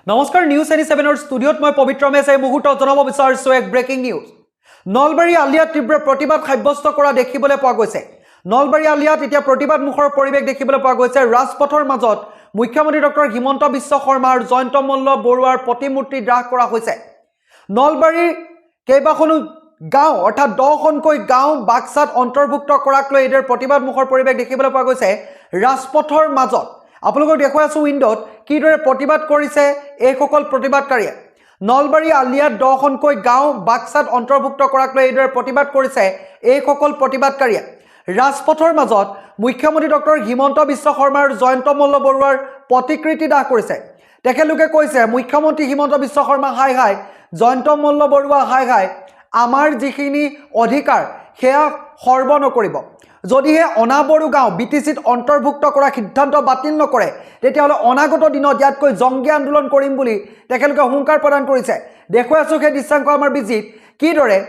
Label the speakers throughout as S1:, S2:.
S1: নমস্কাৰ নিউজ 87 ষ্টুডিঅ'ত মই পবিত্ৰ মেছ এই মুহূৰ্তত জনাব বিচাৰিছো এক ব্ৰেকিং নিউজ নলবাৰী আলিয়াত তীব্ৰ প্ৰতিবাদ সাব্যস্ত কৰা দেখিবলৈ পোৱা গৈছে নলবাৰী আলিয়াত এতিয়া প্ৰতিবাদ মুখৰ পৰিৱেশ দেখিবলৈ পোৱা গৈছে ৰাজপথৰ মাজত মুখ্যমন্ত্ৰী ডক্টৰ হিমন্ত বিশ্ব শৰ্মা আৰু জয়ন্ত মল্ল বৰুৱাৰ প্ৰতিমূৰ্তি হ্ৰাস কৰা হৈছে নলবাৰীৰ কেইবাখনো গাঁও অৰ্থাৎ 10খনকৈ গাঁও বাক্সাত অন্তৰ্ভুক্ত কৰাক লৈ এডৰ প্ৰতিবাদ মুখৰ পৰিৱেশ দেখিবলৈ পোৱা গৈছে ৰাজপথৰ মাজত আপোনালোকক দেখুৱাই আছো উইণ্ডোত কিদৰে প্ৰতিবাদ কৰিছে এইসকল প্ৰতিবাদকাৰীয়ে নলবাৰী আলিয়াত 10খনকৈ গাঁও বাক্সাত অন্তৰ্ভুক্ত কৰাক লৈ এডৰ প্ৰতিবাদ কৰিছে এইসকল প্ৰতিবাদকাৰীয়ে ৰাজপথৰ মাজত মুখ্যমন্ত্ৰী ডক্টৰ হিমন্ত বিশ্ব শৰ্মা আৰু জয়ন্ত মল্ল বৰুৱাৰ প্ৰতিকৃতি দাহ কৰিছে তেখেতলোকে কৈছে মুখ্যমন্ত্ৰী হিমন্ত বিশ্ব শৰ্মা হাই হাই জয়ন্ত মল্ল বৰুৱা হাই হাই আমাৰ যিখিনি অধিকাৰ সেয়া সৰ্ব নকৰিব যদিহে অনাবৰু গাঁও বিটিচিত অন্তৰ্ভুক্ত কৰা সিদ্ধান্ত বাতিল নকৰে তেতিয়াহ'লে অনাগত দিনত ইয়াতকৈ জংগী আন্দোলন কৰিম বুলি তেখেতলোকে হুংকাৰ প্ৰদান কৰিছে দেখুৱাই আছো সেই দৃশ্যাংক আমাৰ বিজিত কিদৰে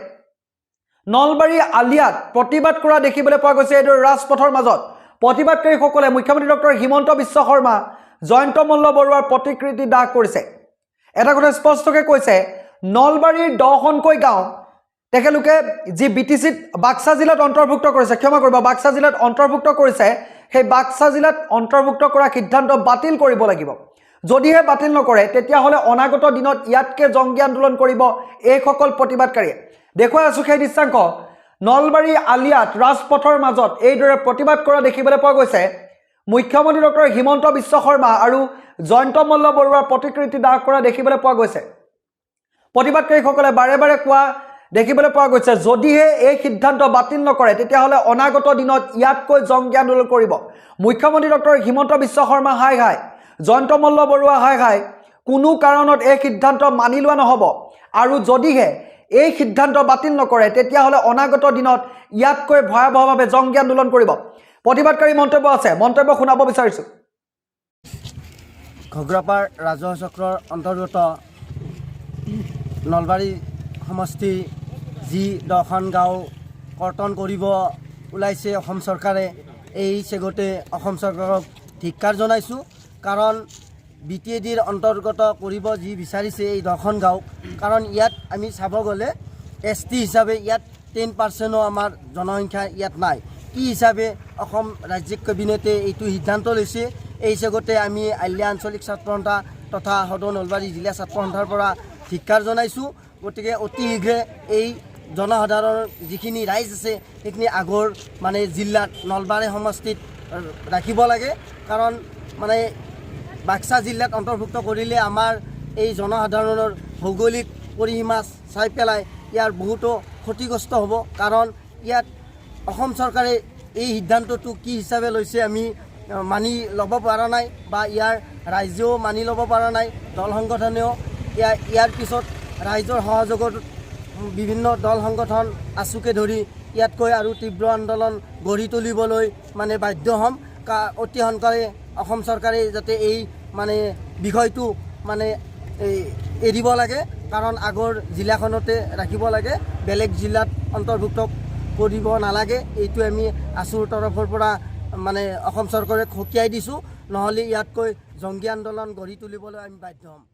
S1: নলবাৰী আলিয়াত প্ৰতিবাদ কৰা দেখিবলৈ পোৱা গৈছে এইদৰে ৰাজপথৰ মাজত প্ৰতিবাদকাৰীসকলে মুখ্যমন্ত্ৰী ডক্টৰ হিমন্ত বিশ্ব শৰ্মা জয়ন্ত মল্ল বৰুৱাৰ প্ৰতিকৃতি দাহ কৰিছে এটা কথা স্পষ্টকৈ কৈছে নলবাৰীৰ 10খনকৈ গাঁও তেখেতলোকে যি বিটিচিত বাক্সা জিলাত অন্তৰ্ভুক্ত কৰিছে ক্ষমা কৰিব বাক্সা জিলাত অন্তৰ্ভুক্ত কৰিছে সেই বাক্সা জিলাত অন্তৰ্ভুক্ত কৰা সিদ্ধান্ত বাতিল কৰিব লাগিব যদিহে বাতিল নকৰে তেতিয়াহ'লে অনাগত দিনত ইয়াতকৈ জংগী আন্দোলন কৰিব এইসকল প্ৰতিবাদকাৰীয়ে দেখুৱাই আছো সেই দৃশ্যাংক নলবাৰী আলিয়াত ৰাজপথৰ মাজত এইদৰে প্ৰতিবাদ কৰা দেখিবলৈ পোৱা গৈছে মুখ্যমন্ত্ৰী ডক্টৰ হিমন্ত বিশ্ব শৰ্মা আৰু জয়ন্ত মল্ল বৰুৱাৰ প্ৰতিকৃতি দাহ কৰা দেখিবলৈ পোৱা গৈছে প্ৰতিবাদকাৰীসকলে বাৰে বাৰে কোৱা দেখিবলৈ পোৱা গৈছে যদিহে এই সিদ্ধান্ত বাতিল নকৰে তেতিয়াহ'লে অনাগত দিনত ইয়াতকৈ জংগী আন্দোলন কৰিব মুখ্যমন্ত্ৰী ডক্টৰ হিমন্ত বিশ্ব শৰ্মা হাই হাই জয়ন্ত মল্ল বৰুৱা হাই হাই কোনো কাৰণত এই সিদ্ধান্ত মানি লোৱা নহ'ব আৰু যদিহে এই সিদ্ধান্ত বাতিল নকৰে তেতিয়াহ'লে অনাগত দিনত ইয়াতকৈ ভয়াৱহভাৱে জংগী আন্দোলন কৰিব প্ৰতিবাদকাৰী মন্তব্য আছে মন্তব্য শুনাব বিচাৰিছোঁ
S2: ঘগ্ৰাপাৰ ৰাজহুৱা চক্ৰৰ অন্তৰ্গত নলবাৰী সমষ্টি যি 10খন গাঁও কৰ্তন কৰিব ওলাইছে অসম চৰকাৰে এই চেগতে অসম চৰকাৰক ধিক্কাৰ জনাইছোঁ কাৰণ BTADৰ অন্তৰ্গত কৰিব যি বিচাৰিছে এই 10খন গাঁও কাৰণ ইয়াত আমি চাব গ'লে ST হিচাপে ইয়াত 10%ও আমাৰ জনসংখ্যা ইয়াত নাই কি হিচাপে অসম ৰাজ্যিক কেবিনেটে এইটো সিদ্ধান্ত লৈছে এই চেগতে আমি আলিয়া আঞ্চলিক ছাত্ৰ সন্থা তথা সদৌ নলবাৰী জিলা ছাত্ৰ সন্থাৰ পৰা ধিক্কাৰ জনাইছোঁ গতিকে অতি শীঘ্ৰে এই জনসাধাৰণৰ যিখিনি ৰাইজ আছে সেইখিনি আগৰ মানে জিলাত নলবাৰী সমষ্টিত ৰাখিব লাগে কাৰণ মানে বাক্সা জিলাত অন্তৰ্ভুক্ত কৰিলে আমাৰ এই জনসাধাৰণৰ ভৌগোলিক পৰিসীমা চাই পেলাই ইয়াৰ বহুতো ক্ষতিগ্ৰস্ত হ'ব কাৰণ ইয়াত অসম চৰকাৰে এই সিদ্ধান্তটো কি হিচাপে লৈছে আমি মানি ল'ব পৰা নাই বা ইয়াৰ ৰাইজেও মানি ল'ব পৰা নাই দল সংগঠনেও ইয়াৰ পিছত ৰাইজৰ সহযোগত বিভিন্ন দল সংগঠন আছুকে ধৰি ইয়াতকৈ আৰু তীব্ৰ আন্দোলন গঢ়ি তুলিবলৈ মানে বাধ্য হ'ম অতি সোনকালে অসম চৰকাৰে যাতে এই মানে বিষয়টো মানে এৰিব লাগে কাৰণ আগৰ জিলাখনতে ৰাখিব লাগে বেলেগ জিলাত অন্তৰ্ভুক্ত কৰিব নালাগে এইটো আমি আছুৰ তৰফৰ পৰা মানে অসম চৰকাৰক সকীয়াই দিছোঁ নহ'লে ইয়াতকৈ জংগী আন্দোলন গঢ়ি তুলিবলৈ আমি বাধ্য হ'ম